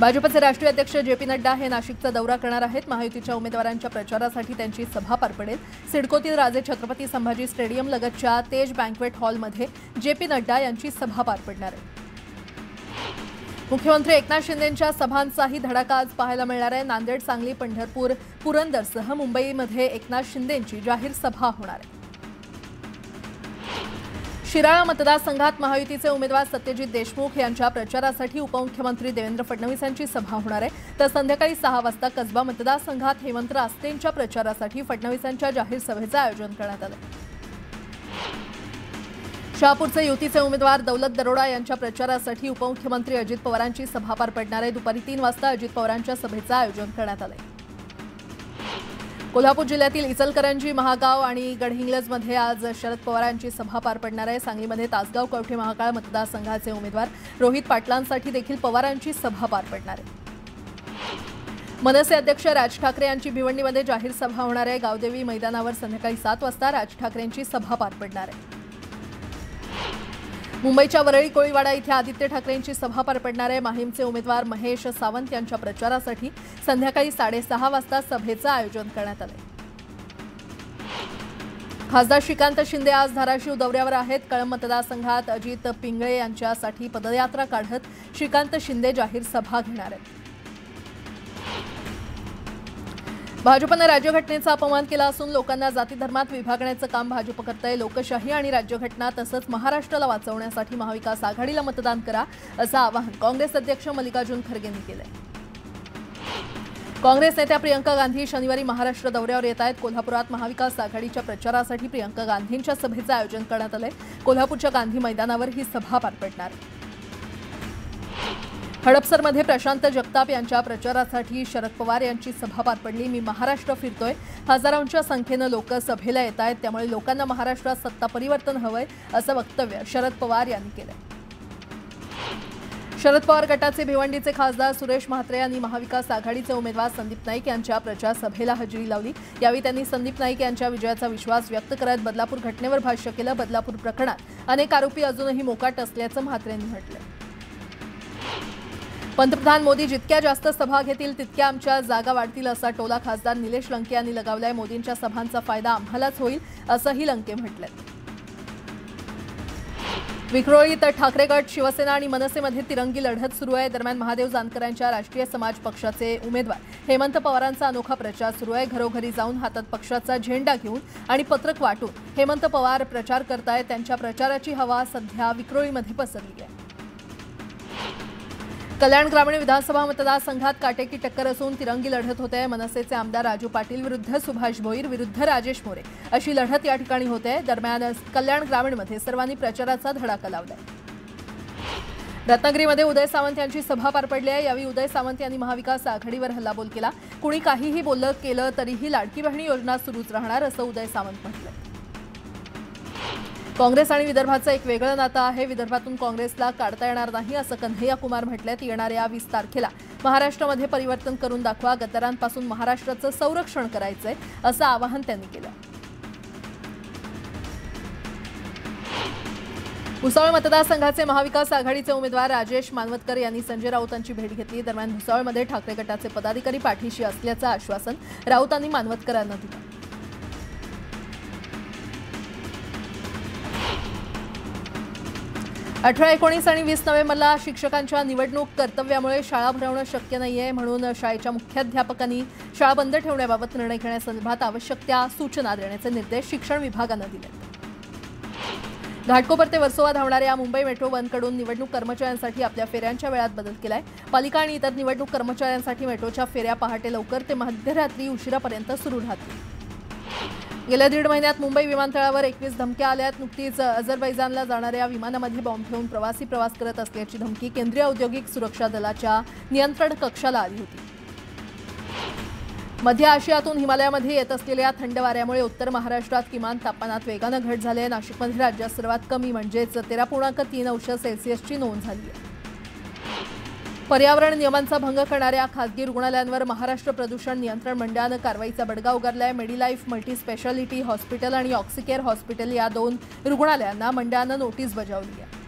भाजपचे राष्ट्रीय अध्यक्ष जे.पी. नड्डा हे नाशिकचा दौरा करणार आहेत। महायुतीच्या उमेदवारांच्या प्रचारासाठी त्यांची सभा पार पडेल। सिडकोतील राजे छत्रपती संभाजी स्टेडियम लगतच्या तेज बँक्वेट हॉलमध्ये जे.पी. नड्डा यांची सभा पार पडणार आहे। मुख्यमंत्री एकनाथ शिंदेंच्या सभांचाही धडाका आज पाहायला मिळणार आहे। नांदेड, सांगली, पंढरपूर, पुरंदरसह मुंबईमध्ये एकनाथ शिंदेंची जाहीर सभा होणार आहे। शिराळा मतदारसंघात महायुतीचे उमेदवार सत्यजित देशमुख यांच्या प्रचारासाठी उपमुख्यमंत्री देवेंद्र फडणवीस यांची सभा होणार आहे। तर संध्याकाळी 6 वाजता कसबा मतदारसंघात हेमंत रासतेंच्या प्रचारासाठी फडणवीसांच्या जाहीर सभेचं आयोजन करण्यात आलं। शहापूरचे युतीचे उमेदवार दौलत दरोडा यांच्या प्रचारासाठी उपमुख्यमंत्री अजित पवारांची सभा पार पडणार आहे। दुपारी 3 वाजता अजित पवारांच्या सभेचं आयोजन करण्यात आलं आहे। कोल्हापूर जिल्ह्यातील इचलकरंजी, महागाव आणि गडहिंग्लजमध्ये आज शरद पवारांची सभा पार पडणार आहे। सांगलीमध्ये तासगाव, कवठे महाकाळ मतदारसंघाचे उमेदवार रोहित पाटलांसाठी देखील पवारांची सभा पार पडणार आहे। मनसे अध्यक्ष राज ठाकरे यांची भिवंडीमध्ये जाहीर सभा होणार आहे। गावदेवी मैदानावर संध्याकाळी 7 वाजता राज ठाकरेंची सभा पार पडणार आहे। मुंबईच्या वरळी कोळीवाडा इथे आदित्य ठाकरेंची सभा पार पडणार आहे। माहीमचे उमेदवार महेश सावंत यांच्या प्रचारासाठी संध्याकाळी 6:30 वाजता सभेचं आयोजन करण्यात आलं आहे। खासदार श्रीकांत शिंदे आज धाराशिव दौऱ्यावर आहेत। कळंब मतदारसंघात अजित पिंगळे यांच्यासाठी पदयात्रा काढत श्रीकांत शिंदे जाहीर सभा घेणार आहेत। भाजपने राज्यघटनेचा अपमान केला असून लोकांना जाती धर्मात विभागण्याचं काम भाजप करतंय। लोकशाही आणि राज्यघटना तसंच महाराष्ट्राला वाचवण्यासाठी महाविकास आघाडीला मतदान करा असं आवाहन काँग्रेस अध्यक्ष मल्लिकार्जुन खरगेंनी केलंय। काँग्रेस नेत्या प्रियंका गांधी शनिवारी महाराष्ट्र दौऱ्यावर येत आहेत। कोल्हापुरात महाविकास आघाडीच्या प्रचारासाठी प्रियंका गांधींच्या सभेचं आयोजन करण्यात आलंय। कोल्हापूरच्या गांधी मैदानावर ही सभा पार पडणार आहे। हडपसरमध्ये प्रशांत जगताप यांच्या प्रचारासाठी शरद पवार यांची सभा पार पडली। मी महाराष्ट्र फिरतोय, हजारांच्या संख्येनं लोक सभेला येत आहेत, त्यामुळे लोकांना महाराष्ट्रात सत्ता परिवर्तन हवंय असं वक्तव्य शरद पवार यांनी केलंय। शरद पवार गटाचे भिवंडीचे खासदार सुरेश म्हात्रे यांनी महाविकास आघाडीचे उमेदवार संदीप नाईक यांच्या प्रचार सभेला हजेरी लावली। यावेळी त्यांनी संदीप नाईक यांच्या विजयाचा विश्वास व्यक्त करत बदलापूर घटनेवर भाष्य केलं। बदलापूर प्रकरणात अनेक आरोपी अजूनही मोकाट असल्याचं म्हात्रेंनी म्हटलं। पंतप्रधान मोदी जितक्या जास्त सभा घेतील तितक्या आमच्या जागा वाढतील असा टोला खासदार निलेश लंके यांनी लगावलाय। मोदींच्या सभांचा फायदा आम्हालाच होईल असंही लंके म्हटलंय। विक्रोळीत ठाकरे गट, शिवसेना आणि मनसेमध्ये तिरंगी लढत सुरू आहे। दरम्यान महादेव जानकरांच्या राष्ट्रीय समाज पक्षाचे उमेदवार हेमंत पवारांचा अनोखा प्रचार सुरू आहे। घरोघरी जाऊन हातात पक्षाचा झेंडा घेऊन आणि पत्रक वाटून हेमंत पवार प्रचार करतायत। त्यांच्या प्रचाराची हवा सध्या विक्रोळीमध्ये पसरली आहे। कल्याण ग्रामीण विधानसभा मतदारसंघात काटेकी टक्कर असून तिरंगी लढत होते। मनसेचे आमदार राजू पाटील विरुद्ध सुभाष भोईर विरुद्ध राजेश मोरे अशी लढत या ठिकाणी होते। दरम्यान कल्याण ग्रामीणमध्ये सर्वांनी प्रचाराचा धडाका लावलाय। रत्नागिरीमध्ये उदय सामंत यांची सभा पार पडली आहे। यावेळी उदय सामंत यांनी महाविकास आघाडीवर हल्लाबोल केला। कुणी काहीही बोललं केलं तरीही लाडकी बहिणी योजना सुरूच राहणार असं उदय सामंत म्हटलंय। काँग्रेस आणि विदर्भाचं एक वेगळं नातं आहे। विदर्भातून काँग्रेसला काढता येणार नाही असं कन्हैया कुमार म्हटलेत। येणाऱ्या 20 तारखेला महाराष्ट्रामध्ये परिवर्तन करून दाखवा, गद्दारांपासून महाराष्ट्राचं संरक्षण करायचंय असं आवाहन त्यांनी केलं। भुसावळ मतदारसंघाचे महाविकास आघाडीचे उमेदवार राजेश मानवतकर यांनी संजय राऊतांची भेट घेतली। दरम्यान भुसावळमध्ये ठाकरे गटाचे पदाधिकारी पाठीशी असल्याचं आश्वासन राऊतांनी मानवतकरांना दिलं। 18, 19 आणि 20 नोव्हेंबरला शिक्षकांच्या निवडणूक कर्तव्यामुळे शाळा भरवणं शक्य नाहीये, म्हणून शाळेच्या मुख्याध्यापकांनी शाळा बंद ठेवण्याबाबत निर्णय घेण्यासंदर्भात आवश्यक त्या सूचना देण्याचे निर्देश शिक्षण विभागानं दिले। घाटकोपर ते वर्सोवा धावणाऱ्या मुंबई मेट्रो वनकडून निवडणूक कर्मचाऱ्यांसाठी आपल्या फेऱ्यांच्या वेळात बदल केलाय। पालिका आणि इतर निवडणूक कर्मचाऱ्यांसाठी मेट्रोच्या फेऱ्या पहाटे लवकर ते मध्यरात्री उशिरापर्यंत सुरू राहतील। गेल्या 1.5 महिन्यात मुंबई विमानतळावर 21 धमक्या आल्यात। नुकतीच अझरबैजानला जाणाऱ्या विमानामध्ये बॉम्ब ठेवून प्रवासी प्रवास करत असल्याची धमकी केंद्रीय औद्योगिक सुरक्षा दलाच्या नियंत्रण कक्षाला आली होती। मध्य आशियातून हिमालयामध्ये येत असलेल्या थंड वाऱ्यामुळे उत्तर महाराष्ट्रात किमान तापमानात वेगानं घट झाली आहे। नाशिकमध्ये राज्यात सर्वात कमी म्हणजेच 13.3 अंश सेल्सिअसची नोंद झाली आहे। पर्यावरण नियमांचा भंग करणाऱ्या खासगी रुग्णालयांवर महाराष्ट्र प्रदूषण नियंत्रण मंडळानं कारवाईचा बडगा उगारलाय। मेडीलाईफ मल्टी स्पेशालिटी हॉस्पिटल आणि ऑक्सिकेअर हॉस्पिटल या 2 रुग्णालयांना मंडळानं नोटीस बजावली आहे।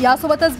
यासोबतच